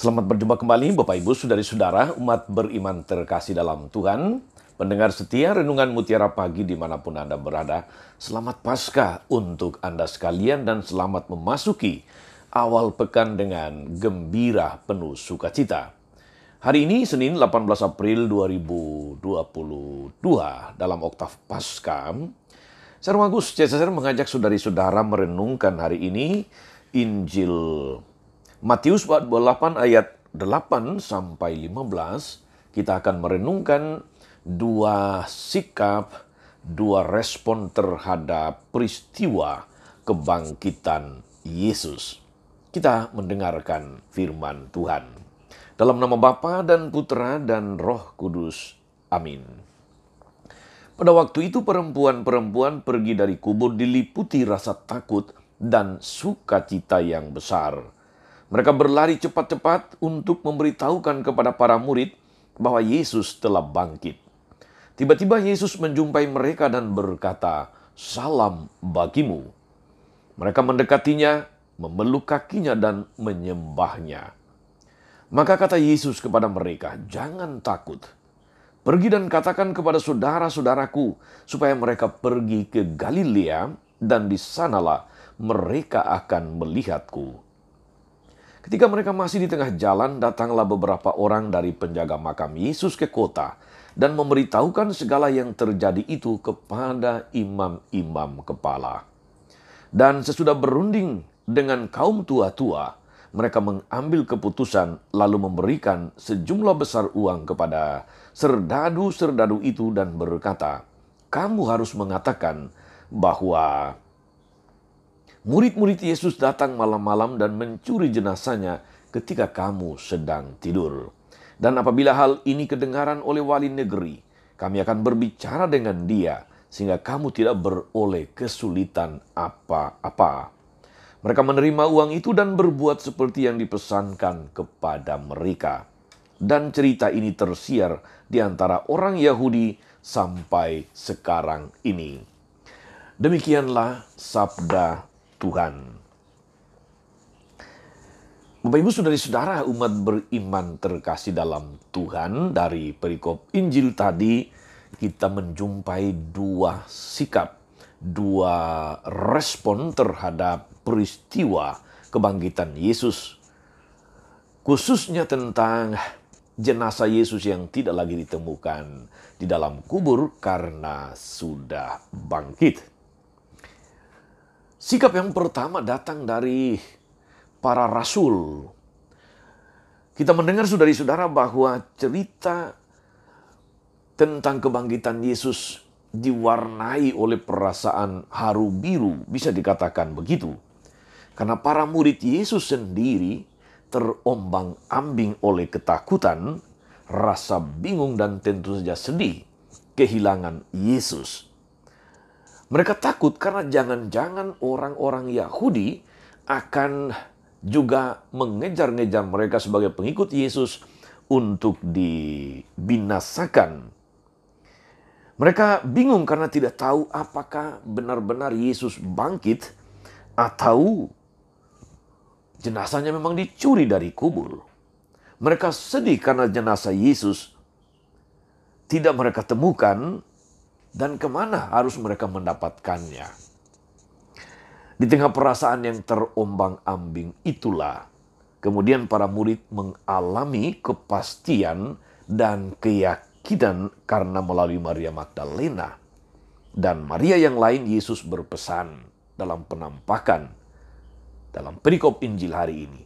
Selamat berjumpa kembali Bapak Ibu Saudari-saudara umat beriman terkasih dalam Tuhan. Pendengar setia Renungan Mutiara Pagi dimanapun Anda berada. Selamat Paskah untuk Anda sekalian dan selamat memasuki awal pekan dengan gembira penuh sukacita. Hari ini Senin 18 April 2022 dalam oktav Paskah. Saya Romagus CSR mengajak saudari-saudara merenungkan hari ini Injil Matius 28 ayat 8 sampai 15, kita akan merenungkan dua sikap, dua respon terhadap peristiwa kebangkitan Yesus. Kita mendengarkan firman Tuhan. Dalam nama Bapa dan Putra dan Roh Kudus. Amin. Pada waktu itu perempuan-perempuan pergi dari kubur diliputi rasa takut dan sukacita yang besar. Mereka berlari cepat-cepat untuk memberitahukan kepada para murid bahwa Yesus telah bangkit. Tiba-tiba Yesus menjumpai mereka dan berkata, "Salam bagimu." Mereka mendekatinya, memeluk kakinya dan menyembahnya. Maka kata Yesus kepada mereka, "Jangan takut. Pergi dan katakan kepada saudara-saudaraku supaya mereka pergi ke Galilea dan di sanalah mereka akan melihatku." Ketika mereka masih di tengah jalan, datanglah beberapa orang dari penjaga makam Yesus ke kota dan memberitahukan segala yang terjadi itu kepada imam-imam kepala. Dan sesudah berunding dengan kaum tua-tua, mereka mengambil keputusan lalu memberikan sejumlah besar uang kepada serdadu-serdadu itu dan berkata, "Kamu harus mengatakan bahwa murid-murid Yesus datang malam-malam dan mencuri jenazahnya ketika kamu sedang tidur. Dan apabila hal ini kedengaran oleh wali negeri, kami akan berbicara dengan dia sehingga kamu tidak beroleh kesulitan apa-apa." Mereka menerima uang itu dan berbuat seperti yang dipesankan kepada mereka. Dan cerita ini tersiar di antara orang Yahudi sampai sekarang ini. Demikianlah sabda Tuhan. Bapak Ibu Saudari-saudara umat beriman terkasih dalam Tuhan, dari perikop Injil tadi kita menjumpai dua sikap, dua respon terhadap peristiwa kebangkitan Yesus. Khususnya tentang jenazah Yesus yang tidak lagi ditemukan di dalam kubur karena sudah bangkit. Sikap yang pertama datang dari para rasul. Kita mendengar saudari-saudara bahwa cerita tentang kebangkitan Yesus diwarnai oleh perasaan haru biru, bisa dikatakan begitu. Karena para murid Yesus sendiri terombang-ambing oleh ketakutan, rasa bingung dan tentu saja sedih kehilangan Yesus. Mereka takut karena jangan-jangan orang-orang Yahudi akan juga mengejar-ngejar mereka sebagai pengikut Yesus untuk dibinasakan. Mereka bingung karena tidak tahu apakah benar-benar Yesus bangkit atau jenazahnya memang dicuri dari kubur. Mereka sedih karena jenazah Yesus tidak mereka temukan. Dan kemana harus mereka mendapatkannya? Di tengah perasaan yang terombang-ambing itulah, kemudian para murid mengalami kepastian dan keyakinan karena melalui Maria Magdalena dan Maria yang lain Yesus berpesan dalam penampakan dalam perikop Injil hari ini.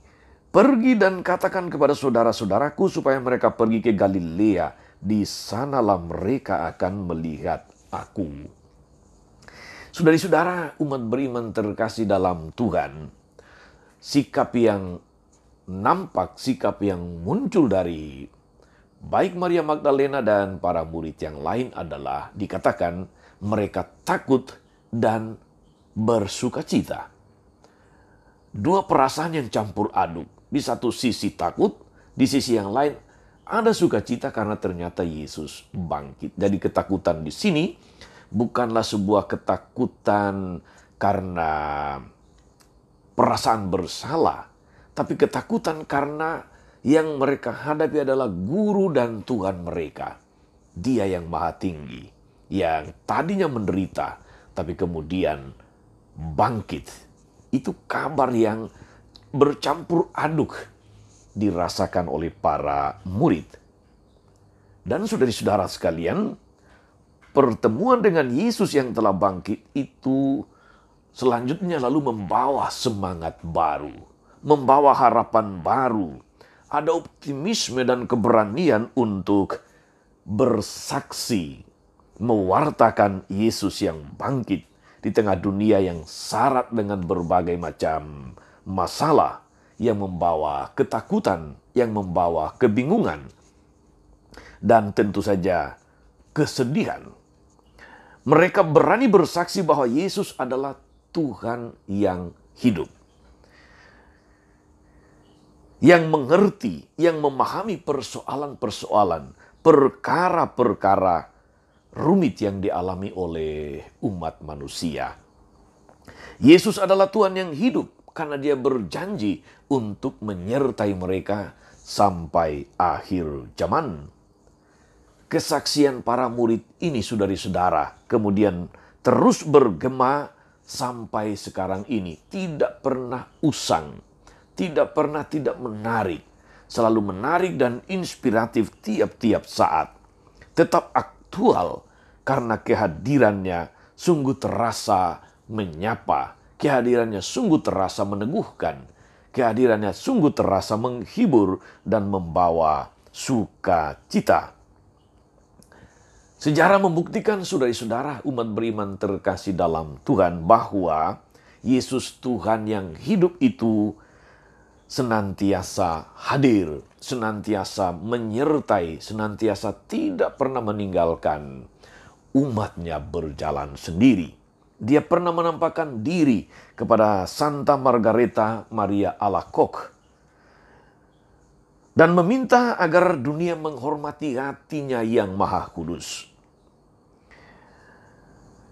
"Pergi dan katakan kepada saudara-saudaraku supaya mereka pergi ke Galilea. Di sanalah mereka akan melihat aku." Saudari-saudara umat beriman terkasih dalam Tuhan, sikap yang nampak, sikap yang muncul dari baik Maria Magdalena dan para murid yang lain adalah dikatakan mereka takut dan bersukacita. Dua perasaan yang campur aduk. Di satu sisi takut, di sisi yang lain ada sukacita karena ternyata Yesus bangkit. Jadi ketakutan di sini bukanlah sebuah ketakutan karena perasaan bersalah, tapi ketakutan karena Yang mereka hadapi adalah guru dan Tuhan mereka. Dia yang maha tinggi, yang tadinya menderita, tapi kemudian bangkit. Itu kabar yang bercampur aduk dirasakan oleh para murid. Dan saudara-saudara sekalian, pertemuan dengan Yesus yang telah bangkit itu selanjutnya lalu membawa semangat baru, membawa harapan baru. Ada optimisme dan keberanian untuk bersaksi, mewartakan Yesus yang bangkit di tengah dunia yang syarat dengan berbagai macam masalah yang membawa ketakutan, yang membawa kebingungan, dan tentu saja kesedihan. Mereka berani bersaksi bahwa Yesus adalah Tuhan yang hidup, yang mengerti, yang memahami persoalan-persoalan, perkara-perkara rumit yang dialami oleh umat manusia. Yesus adalah Tuhan yang hidup karena Dia berjanji untuk menyertai mereka sampai akhir zaman. Kesaksian para murid ini, saudari-saudara, kemudian terus bergema sampai sekarang ini. Tidak pernah usang, tidak pernah tidak menarik. Selalu menarik dan inspiratif tiap-tiap saat. Tetap aktual karena kehadirannya sungguh terasa menyapa. Kehadirannya sungguh terasa meneguhkan. Kehadirannya sungguh terasa menghibur dan membawa sukacita. Sejarah membuktikan, saudari-saudara, umat beriman terkasih dalam Tuhan, bahwa Yesus Tuhan yang hidup itu senantiasa hadir, senantiasa menyertai, senantiasa tidak pernah meninggalkan umatnya berjalan sendiri. Dia pernah menampakkan diri kepada Santa Margareta Maria Alacoque dan meminta agar dunia menghormati hatinya yang maha kudus.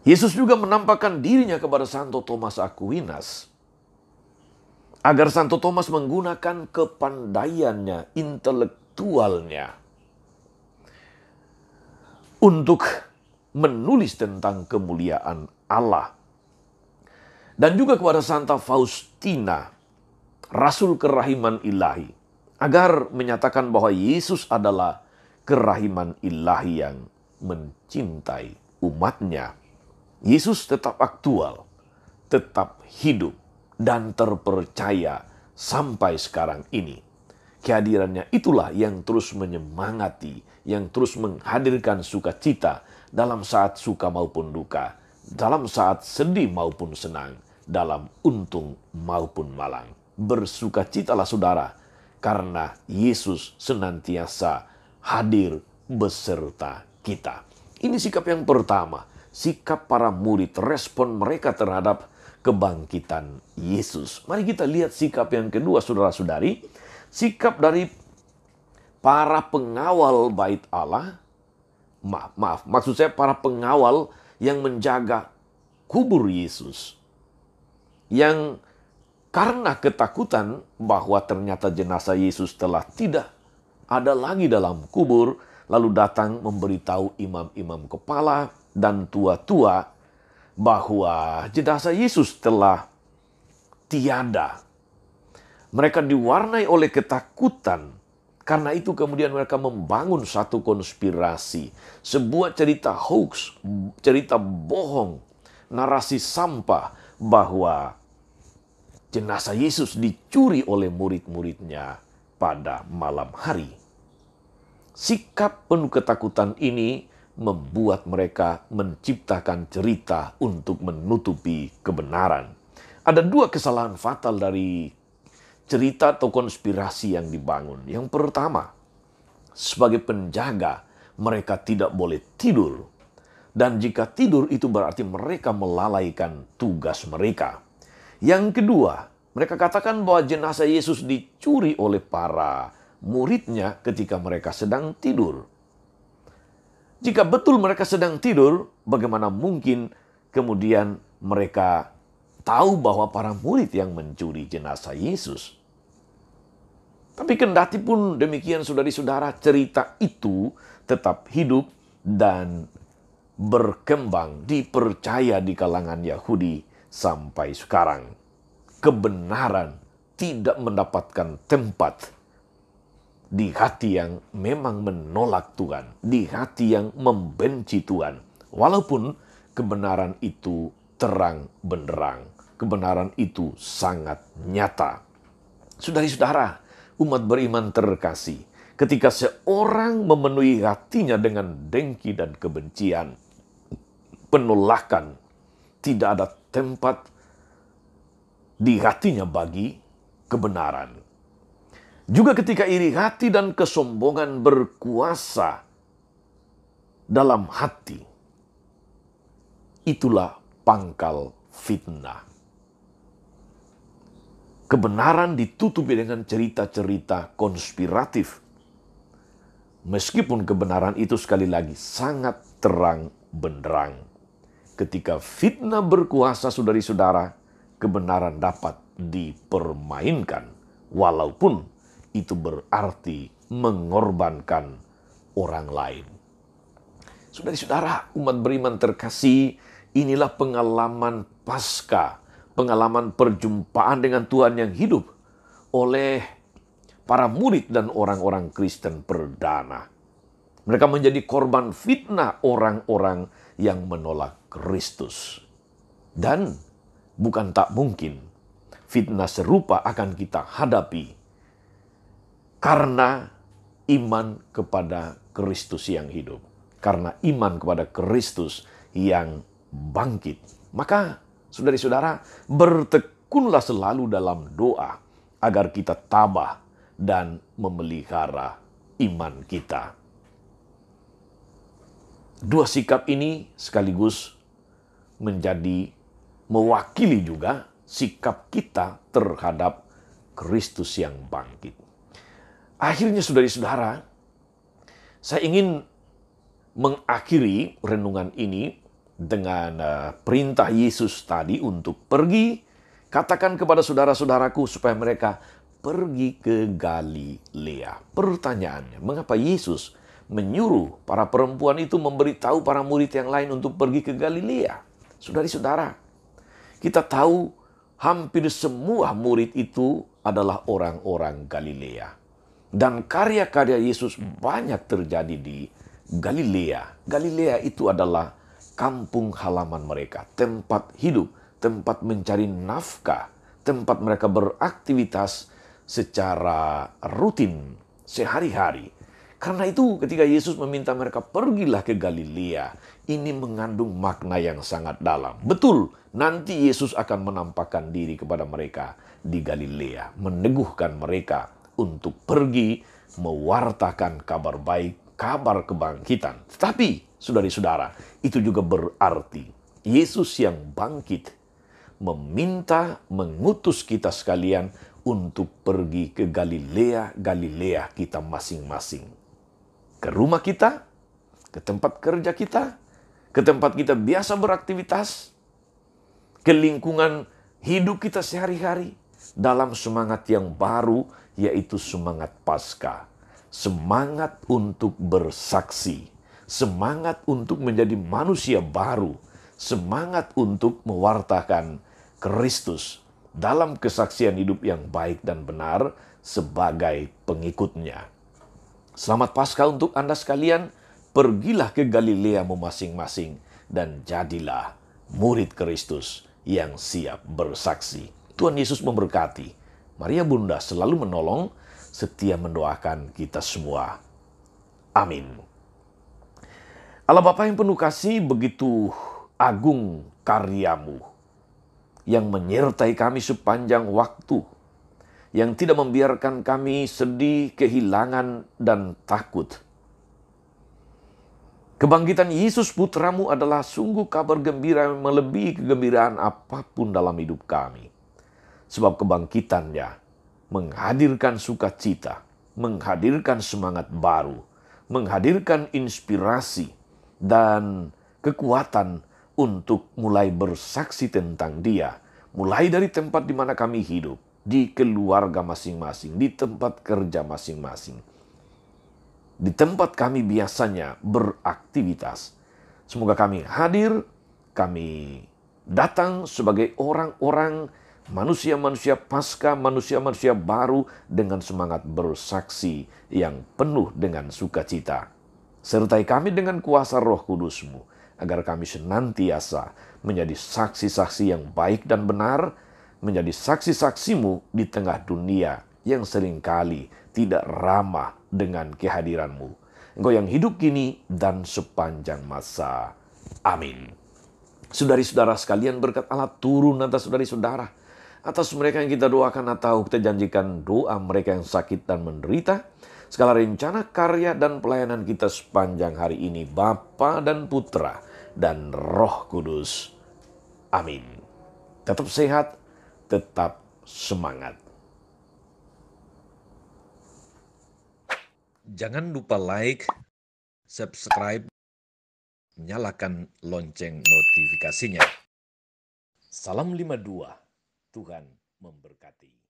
Yesus juga menampakkan dirinya kepada Santo Thomas Aquinas agar Santo Thomas menggunakan kepandaiannya, intelektualnya untuk menulis tentang kemuliaan Allah. Dan juga kepada Santa Faustina, Rasul kerahiman ilahi, agar menyatakan bahwa Yesus adalah kerahiman ilahi yang mencintai umatnya. Yesus tetap aktual, tetap hidup, dan terpercaya sampai sekarang ini. Kehadirannya itulah yang terus menyemangati, yang terus menghadirkan sukacita dalam saat suka maupun duka, dalam saat sedih maupun senang, dalam untung maupun malang. Bersukacitalah saudara, karena Yesus senantiasa hadir beserta kita. Ini sikap yang pertama, sikap para murid, respon mereka terhadap kebangkitan Yesus. Mari kita lihat sikap yang kedua, saudara-saudari. Sikap dari para pengawal bait Allah. Maksud saya para pengawal yang menjaga kubur Yesus. Yang karena ketakutan bahwa ternyata jenazah Yesus telah tidak ada lagi dalam kubur, lalu datang memberitahu imam-imam kepala dan tua-tua bahwa jenazah Yesus telah tiada. Mereka diwarnai oleh ketakutan. Karena itu kemudian mereka membangun satu konspirasi. Sebuah cerita hoax, cerita bohong, narasi sampah bahwa jenazah Yesus dicuri oleh murid-muridnya pada malam hari. Sikap penuh ketakutan ini membuat mereka menciptakan cerita untuk menutupi kebenaran. Ada dua kesalahan fatal dari cerita atau konspirasi yang dibangun. Yang pertama, sebagai penjaga, mereka tidak boleh tidur. Dan jika tidur itu berarti mereka melalaikan tugas mereka. Yang kedua, mereka katakan bahwa jenazah Yesus dicuri oleh para muridnya ketika mereka sedang tidur. Jika betul mereka sedang tidur, bagaimana mungkin kemudian mereka tahu bahwa para murid yang mencuri jenazah Yesus? Tapi kendati pun demikian saudari-saudara, cerita itu tetap hidup dan berkembang, dipercaya di kalangan Yahudi sampai sekarang. Kebenaran tidak mendapatkan tempat di hati yang memang menolak Tuhan, di hati yang membenci Tuhan. Walaupun kebenaran itu terang benderang, kebenaran itu sangat nyata. Saudari-saudara, umat beriman terkasih, ketika seorang memenuhi hatinya dengan dengki dan kebencian, penolakan, tidak ada tempat di hatinya bagi kebenaran. Juga ketika iri hati dan kesombongan berkuasa dalam hati, itulah pangkal fitnah. Kebenaran ditutupi dengan cerita-cerita konspiratif. Meskipun kebenaran itu sekali lagi sangat terang benderang. Ketika fitnah berkuasa, saudari-saudara, kebenaran dapat dipermainkan. Walaupun itu berarti mengorbankan orang lain. Saudari-saudara, umat beriman terkasih, inilah pengalaman Paskah, pengalaman perjumpaan dengan Tuhan yang hidup oleh para murid dan orang-orang Kristen perdana. Mereka menjadi korban fitnah orang-orang yang menolak Kristus. Dan bukan tak mungkin fitnah serupa akan kita hadapi karena iman kepada Kristus yang hidup. Karena iman kepada Kristus yang bangkit. Maka, saudari-saudara, bertekunlah selalu dalam doa agar kita tabah dan memelihara iman kita. Dua sikap ini sekaligus menjadi mewakili juga sikap kita terhadap Kristus yang bangkit. Akhirnya, saudari-saudara, saya ingin mengakhiri renungan ini dengan perintah Yesus tadi untuk pergi. Katakan kepada saudara-saudaraku supaya mereka pergi ke Galilea. Pertanyaannya, mengapa Yesus menyuruh para perempuan itu memberitahu para murid yang lain untuk pergi ke Galilea? Saudari-saudara, kita tahu hampir semua murid itu adalah orang-orang Galilea. Dan karya-karya Yesus banyak terjadi di Galilea. Galilea itu adalah kampung halaman mereka, tempat hidup, tempat mencari nafkah, tempat mereka beraktivitas secara rutin sehari-hari. Karena itu ketika Yesus meminta mereka pergilah ke Galilea, ini mengandung makna yang sangat dalam. Betul, nanti Yesus akan menampakkan diri kepada mereka di Galilea, meneguhkan mereka untuk pergi mewartakan kabar baik, kabar kebangkitan. Tetapi, saudari-saudara, itu juga berarti Yesus yang bangkit mengutus kita sekalian untuk pergi ke Galilea kita masing-masing. Ke rumah kita, ke tempat kerja kita, ke tempat kita biasa beraktivitas, ke lingkungan hidup kita sehari-hari, dalam semangat yang baru, yaitu semangat Paskah. Semangat untuk bersaksi. Semangat untuk menjadi manusia baru. Semangat untuk mewartakan Kristus dalam kesaksian hidup yang baik dan benar sebagai pengikutnya. Selamat Paskah untuk Anda sekalian. Pergilah ke Galilea masing-masing dan jadilah murid Kristus yang siap bersaksi. Tuhan Yesus memberkati. Maria Bunda selalu menolong, setia mendoakan kita semua. Amin. Allah Bapa yang penuh kasih, begitu agung karyamu yang menyertai kami sepanjang waktu, yang tidak membiarkan kami sedih, kehilangan, dan takut. Kebangkitan Yesus Putramu adalah sungguh kabar gembira yang melebihi kegembiraan apapun dalam hidup kami. Sebab kebangkitannya menghadirkan sukacita, menghadirkan semangat baru, menghadirkan inspirasi dan kekuatan untuk mulai bersaksi tentang Dia. Mulai dari tempat di mana kami hidup, di keluarga masing-masing, di tempat kerja masing-masing, di tempat kami biasanya beraktivitas. Semoga kami hadir, kami datang sebagai orang-orang, manusia-manusia Paskah, manusia-manusia baru dengan semangat bersaksi yang penuh dengan sukacita. Sertai kami dengan kuasa Roh Kudus-Mu, agar kami senantiasa menjadi saksi-saksi yang baik dan benar, menjadi saksi-saksi-Mu di tengah dunia yang seringkali tidak ramah dengan kehadiran-Mu. Engkau yang hidup kini dan sepanjang masa. Amin. Saudari-saudara sekalian, berkat Allah turun atas saudari-saudara, atas mereka yang kita doakan atau kita janjikan doa mereka yang sakit dan menderita, segala rencana, karya, dan pelayanan kita sepanjang hari ini, Bapa dan Putra dan Roh Kudus. Amin. Tetap sehat, tetap semangat. Jangan lupa like, subscribe, nyalakan lonceng notifikasinya. Salam 52, Tuhan memberkati.